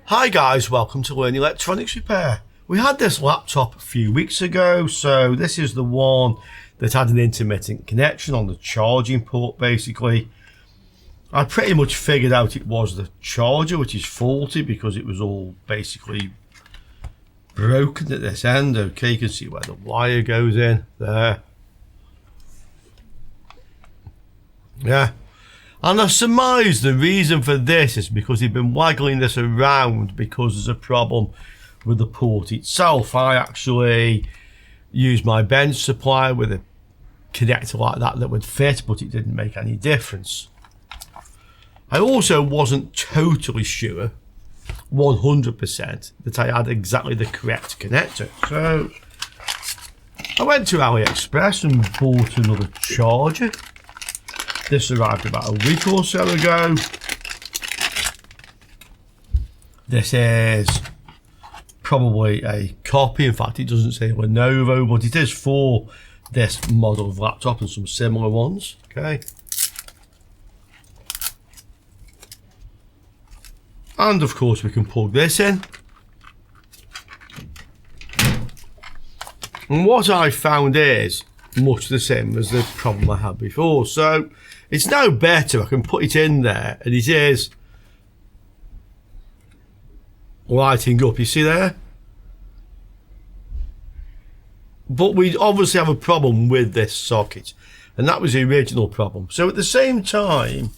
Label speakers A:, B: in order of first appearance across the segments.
A: Hi guys, welcome to Learn Electronics Repair. We had this laptop a few weeks ago, so this is the one that had an intermittent connection on the charging port basically. I pretty much figured out it was the charger, which is faulty because it was all basically broken at this end. Okay, you can see where the wire goes in there. Yeah. And I surmise the reason for this is because he'd been waggling this around because there's a problem with the port itself. I actually used my bench supply with a connector like that would fit, but it didn't make any difference. I also wasn't totally sure, 100%, that I had exactly the correct connector. So I went to AliExpress and bought another charger. This arrived about a week or so ago. This is probably a copy. In fact, it doesn't say Lenovo, but it is for this model of laptop and some similar ones. Okay. And of course, we can plug this in. And what I found is much the same as the problem I had before. So it's now better. I can put it in there and it is lighting up, you see there? But we obviously have a problem with this socket, and that was the original problem. So at the same time,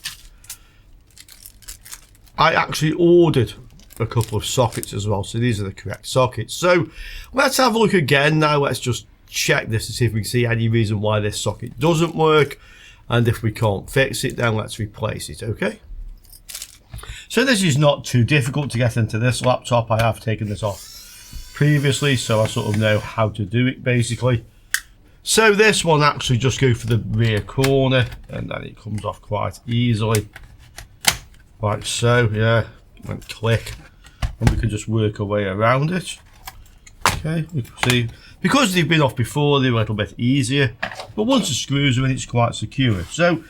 A: I actually ordered a couple of sockets as well. So these are the correct sockets. So let's have a look again now. Let's just check this to see if we can see any reason why this socket doesn't work, and if we can't fix it, then let's replace it. Okay, so this is not too difficult to get into this laptop. I have taken this off previously, so I sort of know how to do it basically. So this one actually just go for the rear corner and then it comes off quite easily like so. Yeah, and click, and we can just work our way around it. Okay, we can see, because they've been off before, they're a little bit easier, but once the screws are in, it's quite secure. So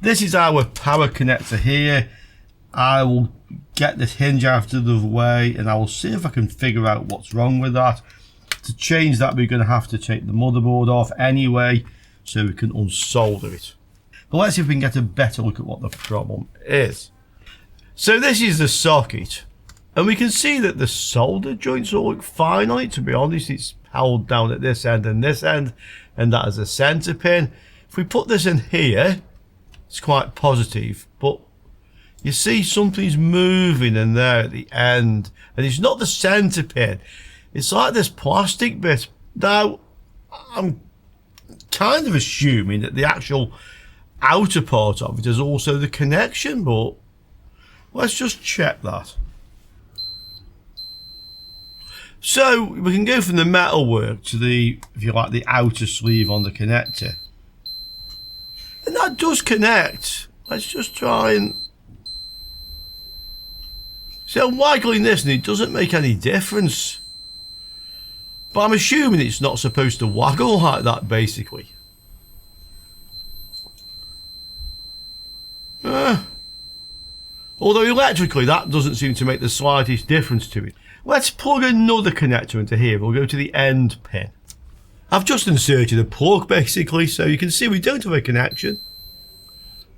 A: this is our power connector here. I will get this hinge out of the way and I will see if I can figure out what's wrong with that. To change that, we're going to have to take the motherboard off anyway, so we can unsolder it. But let's see if we can get a better look at what the problem is. So this is the socket, and we can see that the solder joints all look fine on it. To be honest, it's held down at this end and this end, and that is a center pin. If we put this in here, it's quite positive, but you see something's moving in there at the end, and it's not the center pin. It's like this plastic bit. Now, I'm kind of assuming that the actual outer part of it is also the connection, but let's just check that. So we can go from the metalwork to the, if you like, the outer sleeve on the connector. And that does connect. Let's just try and... See, I'm waggling this and it doesn't make any difference. But I'm assuming it's not supposed to waggle like that, basically. Although electrically, that doesn't seem to make the slightest difference to it. Let's plug another connector into here. We'll go to the end pin. I've just inserted a plug, basically, so you can see we don't have a connection.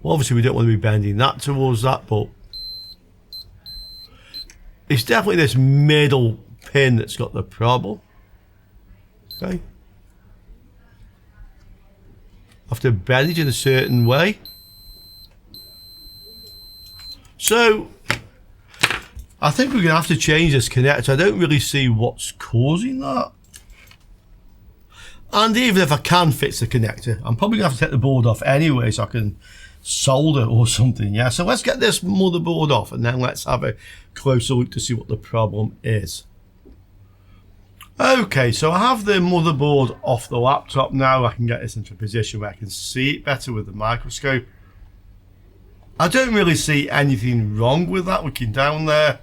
A: Well, obviously, we don't want to be bending that towards that, but it's definitely this middle pin that's got the problem. Okay. Have to bend it in a certain way. So I think we're going to have to change this connector. I don't really see what's causing that. And even if I can fix the connector, I'm probably going to have to take the board off anyway so I can solder or something. Yeah, so let's get this motherboard off and then let's have a closer look to see what the problem is. Okay, so I have the motherboard off the laptop now. I can get this into a position where I can see it better with the microscope. I don't really see anything wrong with that looking down there.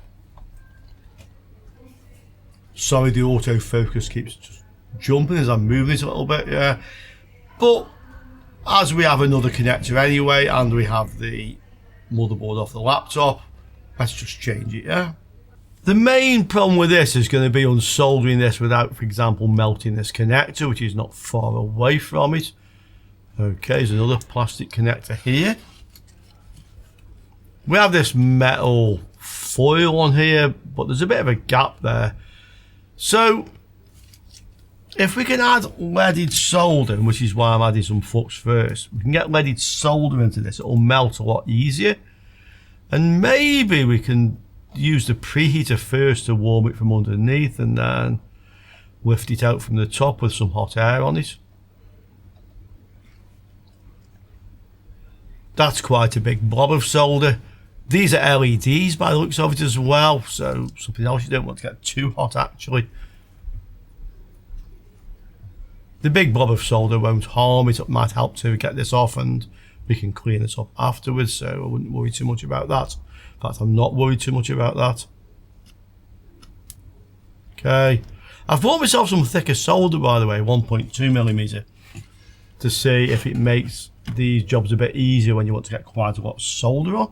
A: Sorry, the autofocus keeps just jumping as I'm moving it a little bit, yeah. But as we have another connector anyway, and we have the motherboard off the laptop, let's just change it, yeah. The main problem with this is going to be unsoldering this without, for example, melting this connector, which is not far away from it. Okay, there's another plastic connector here. We have this metal foil on here, but there's a bit of a gap there. So if we can add leaded solder, which is why I'm adding some flux first, we can get leaded solder into this, it'll melt a lot easier. And maybe we can use the preheater first to warm it from underneath and then lift it out from the top with some hot air on it. That's quite a big blob of solder. These are LEDs by the looks of it as well, so something else you don't want to get too hot actually. The big blob of solder won't harm it, it might help to get this off and we can clean this up afterwards, so I wouldn't worry too much about that. In fact, I'm not worried too much about that. Okay, I've bought myself some thicker solder by the way, 1.2mm, to see if it makes these jobs a bit easier when you want to get quite a lot of solder on.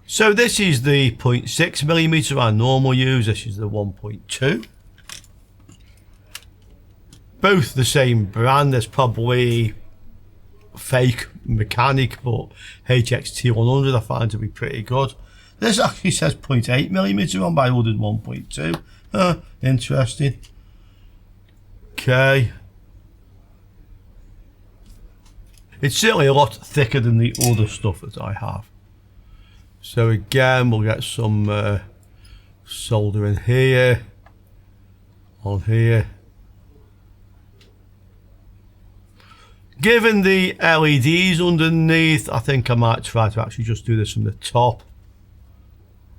A: So this is the 0.6mm I normally use, this is the 1.2. Both the same brand, there's probably fake mechanic, but HXT100 I find to be pretty good. This actually says 0.8mm on, but I ordered 1.2. Interesting. Okay. It's certainly a lot thicker than the other stuff that I have. So again, we'll get some solder in here, on here. Given the LEDs underneath, I think I might try to actually just do this from the top.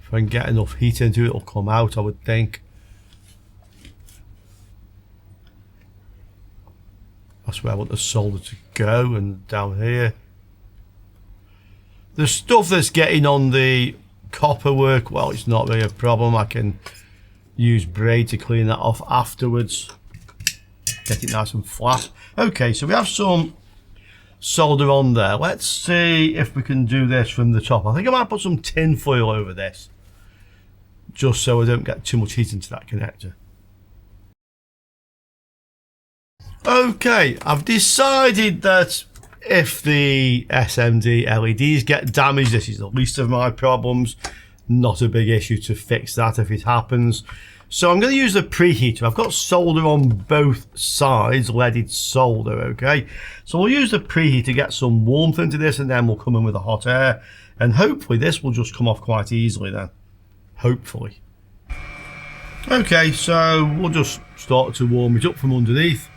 A: If I can get enough heat into it, it'll come out, I would think. That's where I want the solder to go, and down here. The stuff that's getting on the copper work, well, it's not really a problem. I can use braid to clean that off afterwards. Get it nice and flat. Okay, so we have some solder on there. Let's see if we can do this from the top. I think I might put some tin foil over this, just so I don't get too much heat into that connector. Okay, I've decided that if the SMD LEDs get damaged, this is the least of my problems. Not a big issue to fix that if it happens. So I'm going to use the preheater. I've got solder on both sides, leaded solder, okay? So we'll use the preheater to get some warmth into this, and then we'll come in with the hot air. And hopefully this will just come off quite easily then. Hopefully. Okay, so we'll just start to warm it up from underneath.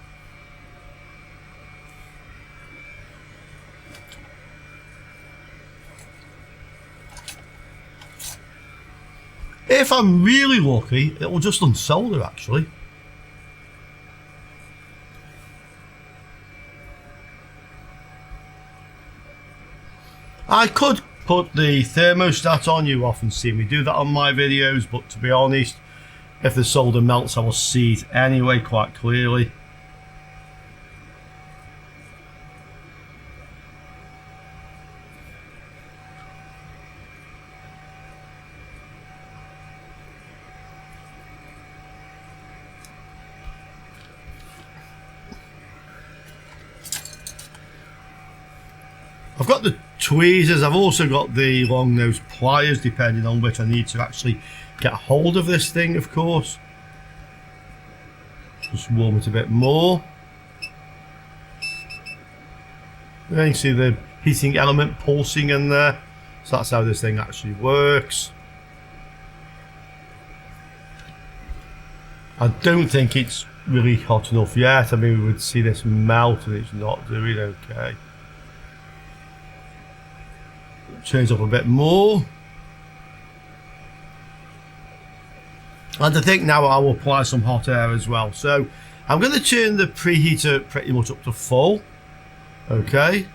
A: If I'm really lucky, it will just unsolder actually. I could put the thermostat on, you often see me do that on my videos, but to be honest, if the solder melts I will see it anyway quite clearly. I've got the tweezers, I've also got the long nose pliers depending on which I need to actually get hold of this thing, of course. Just warm it a bit more. Then you can see the heating element pulsing in there. So that's how this thing actually works. I don't think it's really hot enough yet. I mean, we would see this melt and it's not doing okay. Change up a bit more, and I think now I will apply some hot air as well. So I'm going to turn the preheater pretty much up to full. Okay,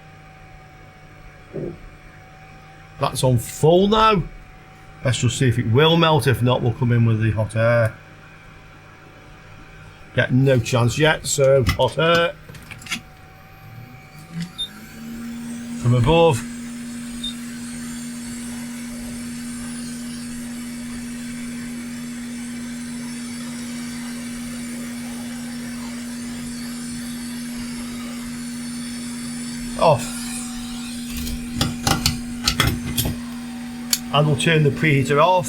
A: that's on full now. Let's just see if it will melt. If not, we'll come in with the hot air. Get no chance yet, so hot air from above. off. And we'll turn the preheater off.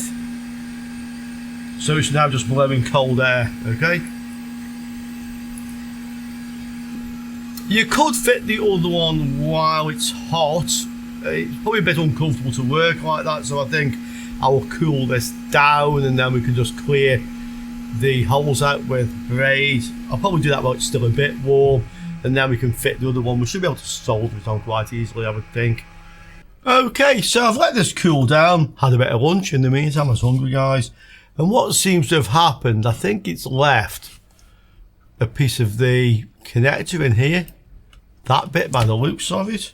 A: So it's now just blowing cold air, okay? You could fit the other one while it's hot. It's probably a bit uncomfortable to work like that, so I think I will cool this down and then we can just clear the holes out with braid. I'll probably do that while it's still a bit warm, and then we can fit the other one. We should be able to solder it on quite easily, I would think. Okay, so I've let this cool down, had a bit of lunch in the meantime. I was hungry, guys, and what seems to have happened, I think it's left a piece of the connector in here, that bit by the loops of it.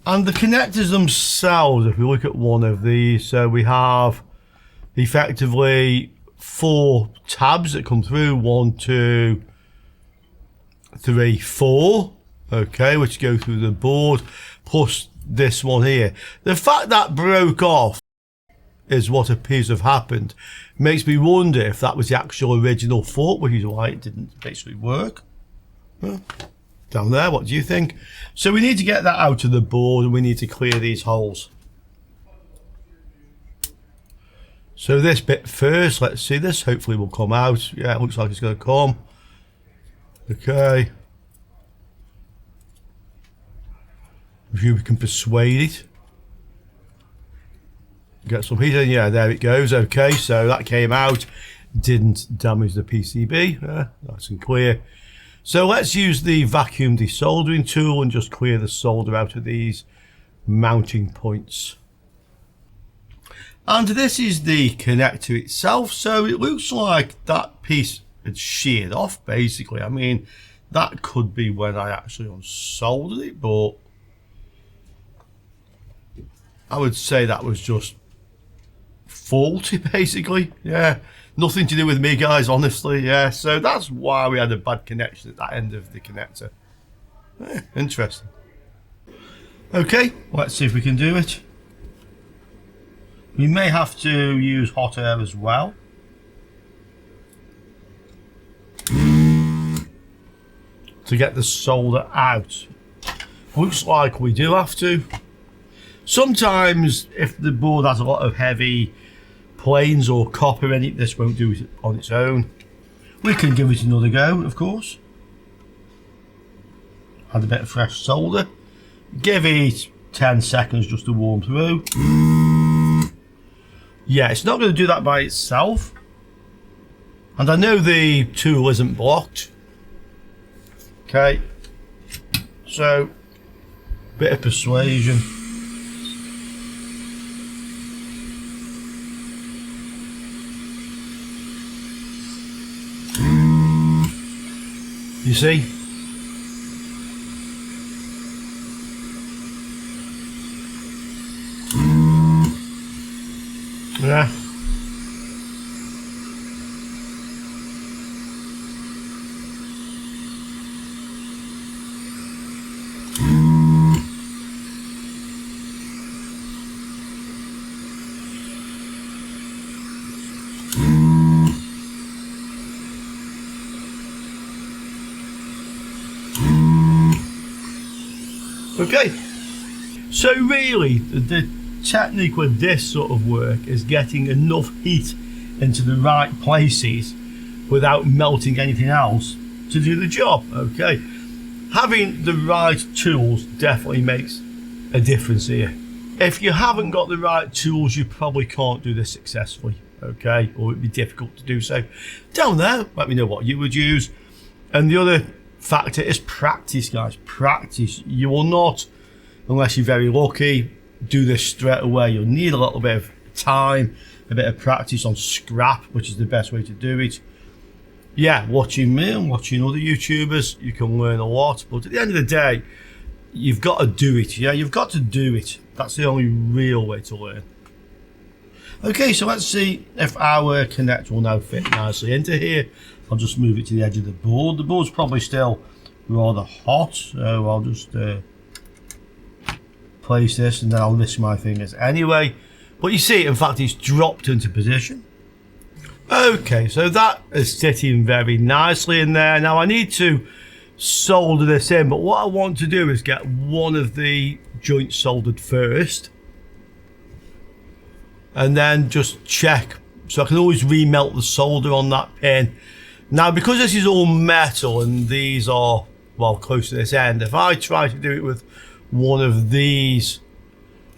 A: And the connectors themselves, if we look at one of these, so we have effectively 4 tabs that come through, 1, 2, 3, 4, okay, which go through the board, plus this one here. The fact that broke off is what appears to have happened. Makes me wonder if that was the actual original fault, which is why it didn't basically work. Well, down there, what do you think? So we need to get that out of the board and we need to clear these holes. So this bit first, let's see, this hopefully will come out. Yeah, it looks like it's going to come. Okay. If we can persuade it. Get some heat in, yeah, there it goes. Okay, so that came out, didn't damage the PCB. Nice and clear. So let's use the vacuum desoldering tool and just clear the solder out of these mounting points. And this is the connector itself. So it looks like that piece had sheared off, basically. I mean, that could be when I actually unsoldered it, but I would say that was just faulty, basically. Yeah, nothing to do with me, guys, honestly. Yeah, so that's why we had a bad connection at that end of the connector. Yeah, interesting. Okay, let's see if we can do it. We may have to use hot air as well. To get the solder out. Looks like we do have to. Sometimes if the board has a lot of heavy planes or copper in it, this won't do it on its own. We can give it another go, of course. Add a bit of fresh solder. Give it 10 seconds just to warm through. Yeah, it's not going to do that by itself. And I know the tool isn't blocked. Okay. So, bit of persuasion. You see? Yeah. Okay, so really the technique with this sort of work is getting enough heat into the right places without melting anything else to do the job. Okay, having the right tools definitely makes a difference here. If you haven't got the right tools, you probably can't do this successfully, okay, or it'd be difficult to do so. Down there, let me know what you would use. And the other factor is practice, guys. Practice. You will not, unless you're very lucky, do this straight away. You'll need a little bit of time, a bit of practice on scrap, which is the best way to do it. Yeah, watching me and watching other YouTubers, you can learn a lot, but at the end of the day, you've got to do it. Yeah, you've got to do it. That's the only real way to learn. Okay, so let's see if our connector will now fit nicely into here. I'll just move it to the edge of the board. The board's probably still rather hot, so I'll just place this and then I'll list my fingers anyway. But you see, in fact, it's dropped into position. Okay, so that is sitting very nicely in there. Now I need to solder this in. But what I want to do is get one of the joints soldered first, and then just check, so I can always remelt the solder on that pin. Now, because this is all metal and these are, well, close to this end, if I try to do it with one of these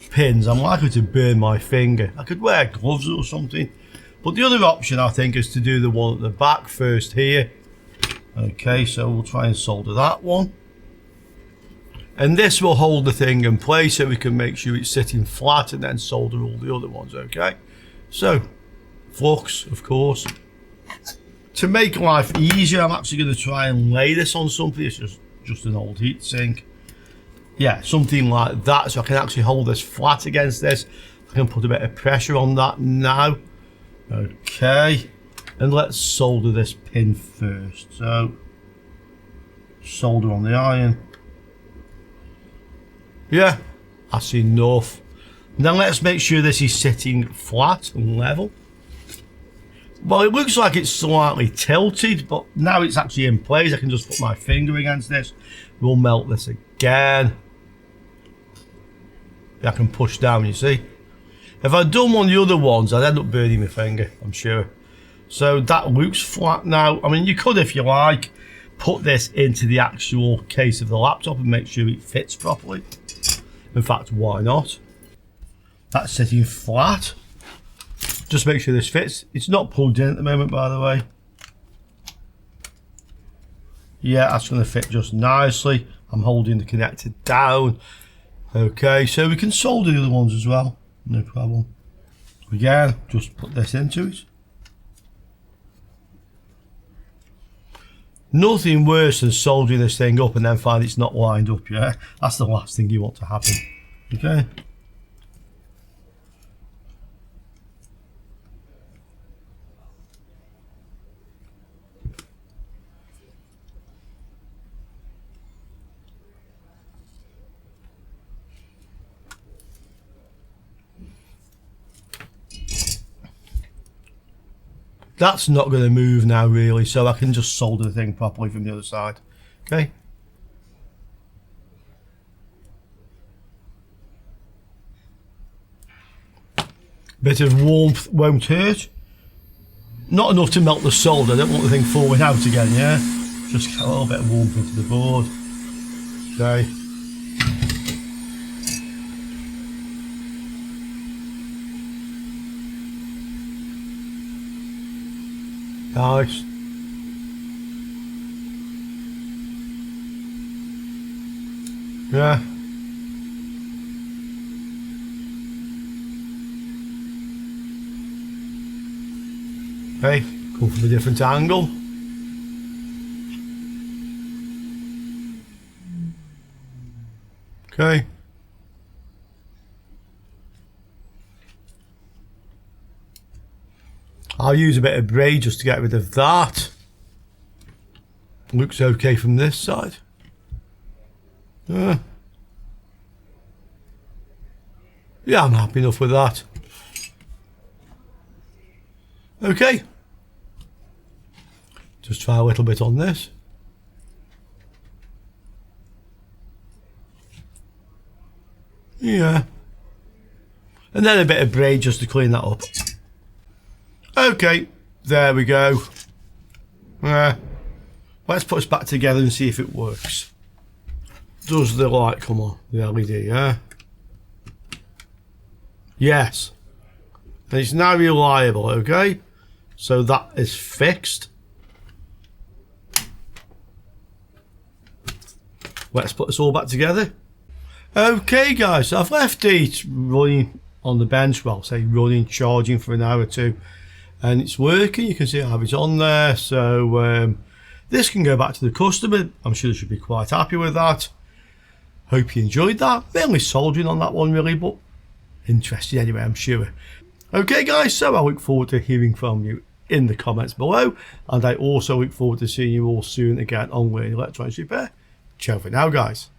A: pins, I'm likely to burn my finger. I could wear gloves or something, but the other option, I think, is to do the one at the back first here. Okay, so we'll try and solder that one, and this will hold the thing in place so we can make sure it's sitting flat, and then solder all the other ones. Okay, so flux, of course. To make life easier, I'm actually going to try and lay this on something. It's just an old heat sink. Yeah, something like that, so I can actually hold this flat against this. I can put a bit of pressure on that now. Okay, and let's solder this pin first. So, solder on the iron. Yeah, that's enough. Now let's make sure this is sitting flat and level. Well, it looks like it's slightly tilted, but now it's actually in place. I can just put my finger against this. We'll melt this again. I can push down, you see. If I'd done one of the other ones, I'd end up burning my finger, I'm sure. So that looks flat now. I mean, you could, if you like, put this into the actual case of the laptop and make sure it fits properly. In fact, why not? That's sitting flat. Just make sure this fits. It's not plugged in at the moment, by the way. Yeah, that's going to fit just nicely. I'm holding the connector down. Okay, so we can solder the other ones as well. No problem. Again, just put this into it. Nothing worse than soldering this thing up and then find it's not lined up, yeah? That's the last thing you want to happen. Okay. That's not going to move now, really, so I can just solder the thing properly from the other side. Okay. Bit of warmth won't hurt. Not enough to melt the solder. I don't want the thing falling out again, yeah? Just get a little bit of warmth into the board. Okay. Nice. Yeah. Okay, come from a different angle. Okay. I'll use a bit of braid just to get rid of that. Looks okay from this side. Yeah, I'm happy enough with that. Okay. Just try a little bit on this. Yeah. And then a bit of braid just to clean that up. Okay, there we go. Let's put this back together and see if it works. Does the light come on? The LED, yeah? Yes. And it's now reliable, okay? So that is fixed. Let's put this all back together. Okay guys, so I've left it running on the bench, well say running, charging for an hour or two. And it's working, you can see I have it on there, so this can go back to the customer. I'm sure they should be quite happy with that. Hope you enjoyed that. Mainly soldering on that one really, but interesting anyway, I'm sure. Okay guys, so I look forward to hearing from you in the comments below, and I also look forward to seeing you all soon again on Learning Electronics Repair. Ciao for now guys.